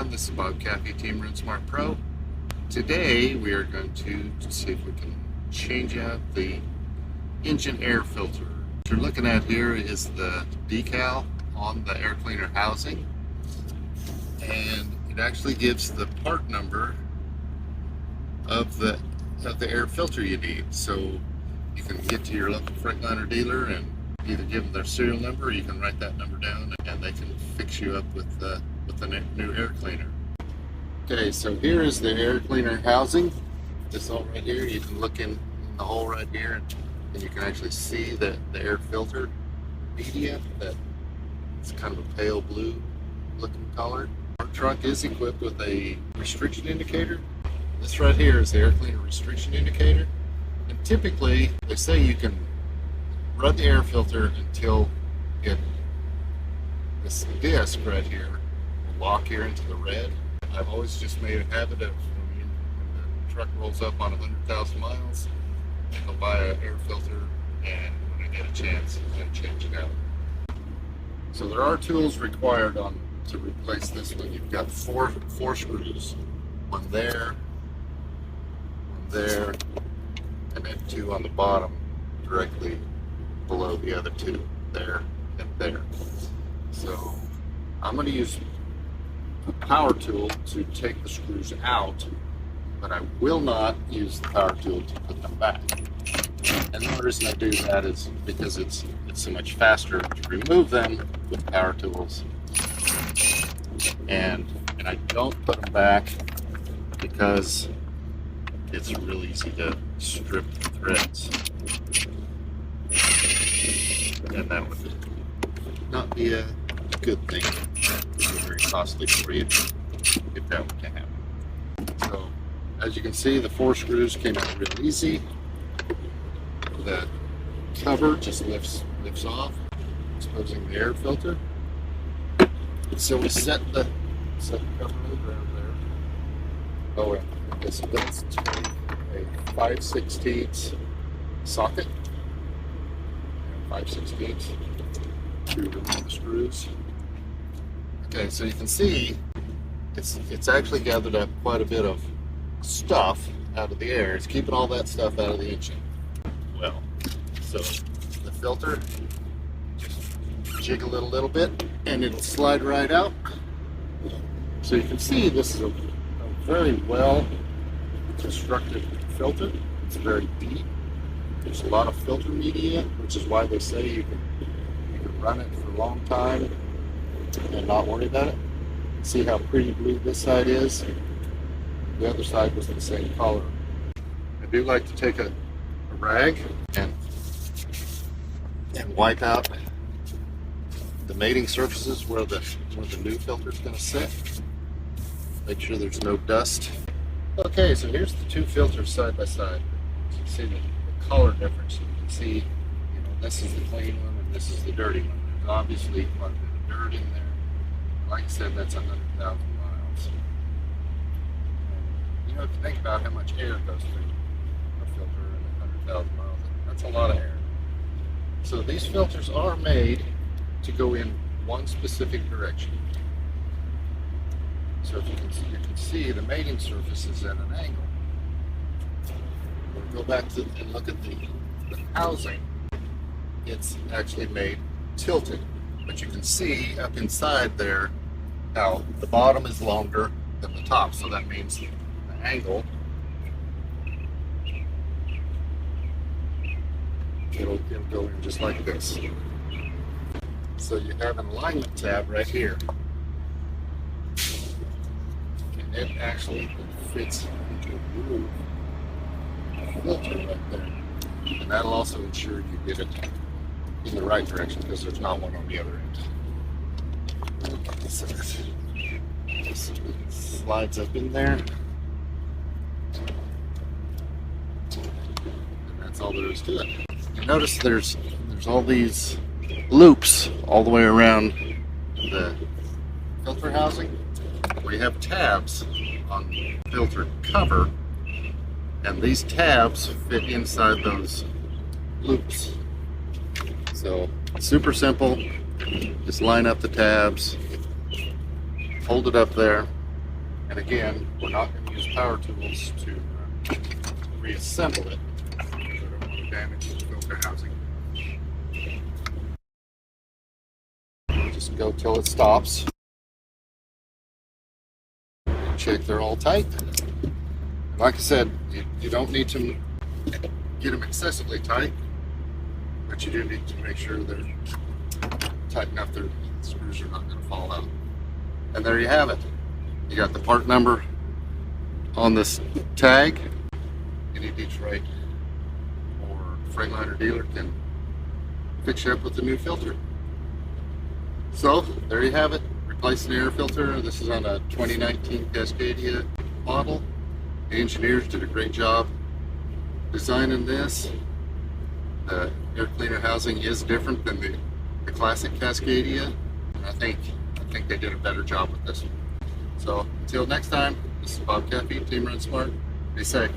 everyone, this is Bob Caffee, Team Run Smart Pro. Today we are going to see if we can change out the engine air filter. What you're looking at here is the decal on the air cleaner housing, and it actually gives the part number of the air filter you need. So you can get to your local Freightliner dealer and either give them their serial number, or you can write that number down and they can fix you up with the new air cleaner. Okay, so here is the air cleaner housing. This hole right here, you can look in the hole right here and you can actually see the air filter media. That it's kind of a pale blue looking color. Our truck is equipped with a restriction indicator. This right here is the air cleaner restriction indicator. And typically, they say you can run the air filter until this disc right here will lock here into the red. I've always just made a habit of when the truck rolls up on 100,000 miles, I'll buy an air filter, and when I get a chance, I'm going to change it out. So there are tools required to replace this one. You've got four screws, one there, and then two on the bottom directly below the other two, there and there. So I'm going to use a power tool to take the screws out, but I will not use the power tool to put them back. And the reason I do that is because it's so much faster to remove them with power tools, and I don't put them back because it's real easy to strip the threads, and that would not be a good thing. It would be very costly for you if that were to happen. So as you can see, the four screws came out real easy. The cover just lifts off, exposing the air filter. So we set the cover around there. Oh, and this does take a 5/16 socket, 5/16 to remove the screws. Okay, so you can see it's actually gathered up quite a bit of stuff out of the air. It's keeping all that stuff out of the engine. Well, so the filter, just jiggle it a little bit and it'll slide right out. So you can see this is a very well constructed filter. It's very deep. There's a lot of filter media, which is why they say you can run it for a long time and not worry about it. See how pretty blue this side is? The other side was the same color. I do like to take a rag and wipe out the mating surfaces where the new filter is going to sit. Make sure there's no dust. Okay, so here's the two filters side by side. So you see the color difference. You can see, this is the clean one and this is the dirty one. There's obviously quite a bit of dirt in there. Like I said, that's 100,000 miles. And, if you think about how much air goes through a filter in 100,000 miles, that's a lot of air. So these filters are made to go in one specific direction. So if you can see the mating surface is at an angle. We'll go back and look at the housing. It's actually made tilted, but you can see up inside there how the bottom is longer than the top. So that means the angle, it'll go in just like this. So you have an alignment tab right here. And it actually fits into a groove filter right there. And that'll also ensure you get it in the right direction because there's not one on the other end. So this slides up in there. And that's all there is to it. You notice there's all these loops all the way around the filter housing. We have tabs on the filter cover, and these tabs fit inside those loops. So super simple. Just line up the tabs, hold it up there, And again, we're not going to use power tools to reassemble it because I don't want to damage the filter housing. Just go till it stops. Check they're all tight. Like I said, you don't need to get them excessively tight, but you do need to make sure they're tight enough the screws are not going to fall out. And there you have it. You got the part number on this tag. Any Detroit or Freightliner dealer can fix you up with a new filter. So there you have it. Replacing the air filter. This is on a 2019 Cascadia model. The engineers did a great job designing this. The air cleaner housing is different than the classic Cascadia. And I think they did a better job with this one. So until next time, this is Bob Caffee, Team Run Smart. Be safe.